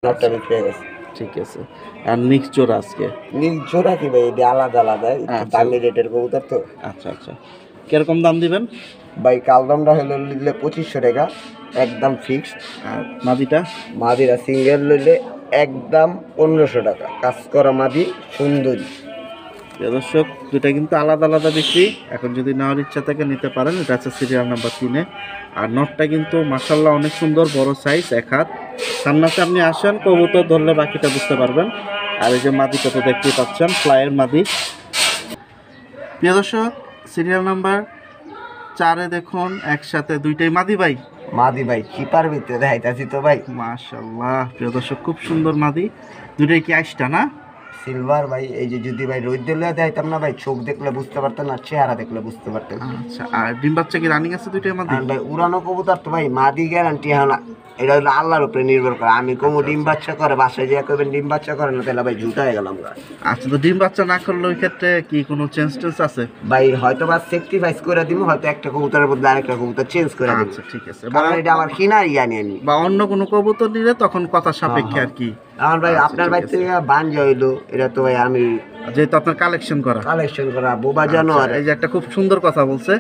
নটটা বিক্রি হয়ে গেছে। ঠিক আছে। আর মিক্স জোড়া আজকে? মিক্স জোড়া কি ভাই, এটা আলাদা আলাদা একটু দামি রেটের কবুতর তো। আচ্ছা আচ্ছা, কিরকম দাম দিবেন ভাই কালদমটা হলো নিলে 2500 টাকা একদম ফিক্সড। আর মাদিটা? মাদিরা সিঙ্গেল লইলে একদম 1500 টাকা, কাজ করা মাদি সুন্দরী। দর্শক দুটা কিন্তু আলাদা আলাদা বিক্রি, এখন যদি নেওয়ার ইচ্ছা থাকে নিতে পারেন। এটা আছে সিরিয়াল নাম্বার 3-এ। আর নটটা কিন্তু মাশাআল্লাহ অনেক সুন্দর, বড় সাইজ, এক হাত। সামনাতে আপনি আসেন, কবুতর ধরলে বাকিটা বুঝতে পারবেন। আর এই যে মাদিটা তো দেখতেই পাচ্ছেন, ফ্লাইয়ের মাদি। প্রিয় দর্শক সিরিয়াল নাম্বার 4-এ দেখুন একসাথে দুইটাই মাদি ভাই। মাদি ভাই চিপার ভিতরে দেখাইতাছি তো ভাই। মাশাআল্লাহ প্রিয় দর্শক খুব সুন্দর মাদি, দুইটাই কি আইসটা না? সিলভার ভাই। এই যে যদি ভাই রোদ দিলে দেখাইতাম না ভাই, চোখ দেখলে বুঝতে পারতেন না, চেহারা দেখলে বুঝতে পারতেন। আচ্ছা, আর ডিম বাচ্চা কি রানিং আছে দুইটাই মাদি? ভাই উড়ানো কবুতর তো ভাই মাদি গ্যারান্টি হয় না, এটা হলো আল্লাহর উপরে নির্ভর করে। আমি কমু ডিম বাচ্চা করে, বাসায় যে করবেন ডিম বাচ্চা করে না, তাহলে ভাই ঝুটা হয়ে গেলাম। আচ্ছা, তো ডিম বাচ্চা না করলে ওই ক্ষেত্রে কি কোনো চেঞ্জ আছে? ভাই হয়তো বা সেক্রিফাইস করে দিব, হয়তো একটা কবুতরের বদলে আরেকটা কবুতর চেঞ্জ করে দিব। আচ্ছা ঠিক আছে, কারণ এটা আমার কিনার জানি আমি, বা অন্য কোনো কবুতর নিলে তখন কথা সাপেক্ষে আর কি। আমার ভাই আপনার বাড়ি থেকে বাঞ্জা হইলো, এটা তো ভাই আমি যেহেতু আপনার কালেকশন করা বোবা জানোয়ার। এই যে একটা খুব সুন্দর কথা বলছে,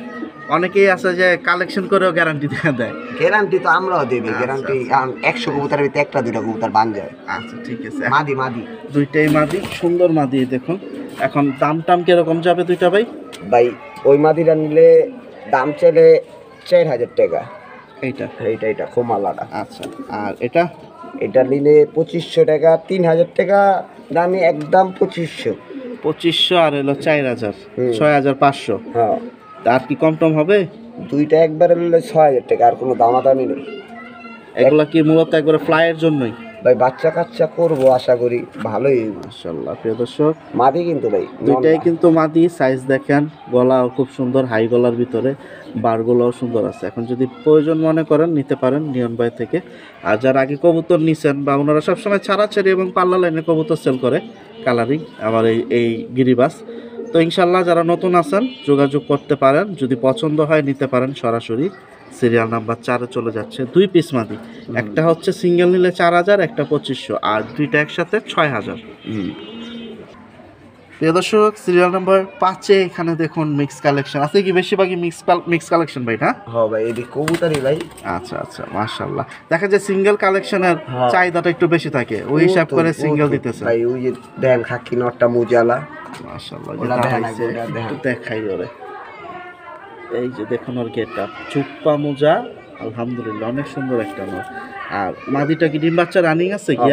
অনেকেই আছে যে কালেকশন করেও গ্যারান্টি দিয়ে দেয়। গ্যারান্টি তো আমরাও দেবি, গ্যারান্টি 100 কবুতরের ভিতরে একটা দুইটা কবুতর বাঞ্জা। আচ্ছা ঠিক আছে, মাদি মাদি দুইটাই মাদি, সুন্দর মাদি। দেখুন এখন দাম টাম কিরকম যাবে দুইটা ভাই? ভাই ওই মাদিটা নিলে দাম চাইলে 4000 টাকা। এইটা এইটা এটা খোমালাটা। আচ্ছা, আর এটা? এটা নিলে 2500 টাকা, 3000 টাকা দামি একদম 2500। আর এলো 4000, 6500। হ্যাঁ, আর কি কম টম হবে? দুইটা একবারে নিলে 6000 টাকা, আর কোনো দামাদামি নেই। এগুলা কি মূলত একবারে ফ্লাইয়ের জন্যই? ভাই বাচ্চা কাচ্চা করবো আশা করি, ভালোই। মাশাআল্লাহ প্রিয় দর্শক মাদি কিন্তু ভাই দুইটাই কিন্তু মাদি, সাইজ দেখেন, গলাও খুব সুন্দর, হাই গলার ভিতরে, বারগুলোও সুন্দর আছে। এখন যদি প্রয়োজন মনে করেন নিতে পারেন নিয়ন ভাই থেকে। আর যারা আগে কবুতর নিছেন বা ওনারা সবসময় ছাড়াছাড়ি এবং পাল্লা লাইনে কবুতর সেল করে, কালারিং আমার এই গিরিবাস, তো ইনশাল্লাহ যারা নতুন আছেন যোগাযোগ করতে পারেন, যদি পছন্দ হয় নিতে পারেন সরাসরি। সিরিয়াল নাম্বার 4-এ চলে যাচ্ছে, 2 পিস মাদি, একটা হচ্ছে সিঙ্গেল নিলে 4000, একটা 2500, আর দুইটা একসাথে 6000। প্রিয় দর্শক সিরিয়াল নাম্বার 5-এ এখানে দেখুন মিক্স কালেকশন আছে, কি বেশিরভাগই মিক্স কালেকশন ভাই না? হ্যাঁ ভাই এদিকে কবুতরই ভাই। আচ্ছা আচ্ছা, মাশাআল্লাহ। দেখা যায় সিঙ্গেল কালেকশনের চাহিদাটা একটু বেশি থাকে, ওই হিসাব করে সিঙ্গেল দিতেছে ভাই। ওই যে দেন খাকি নটটা মুজালা, মাশাআল্লাহ, একটু দেখাই ওরে। এই যে দেখুন ওর গেটটা, চুপ্পা মোজা, আলহামদুলিল্লাহ অনেক সুন্দর একটা নট। আর মাদিটা কি ডিম বাচ্চা রানিং আছে কি?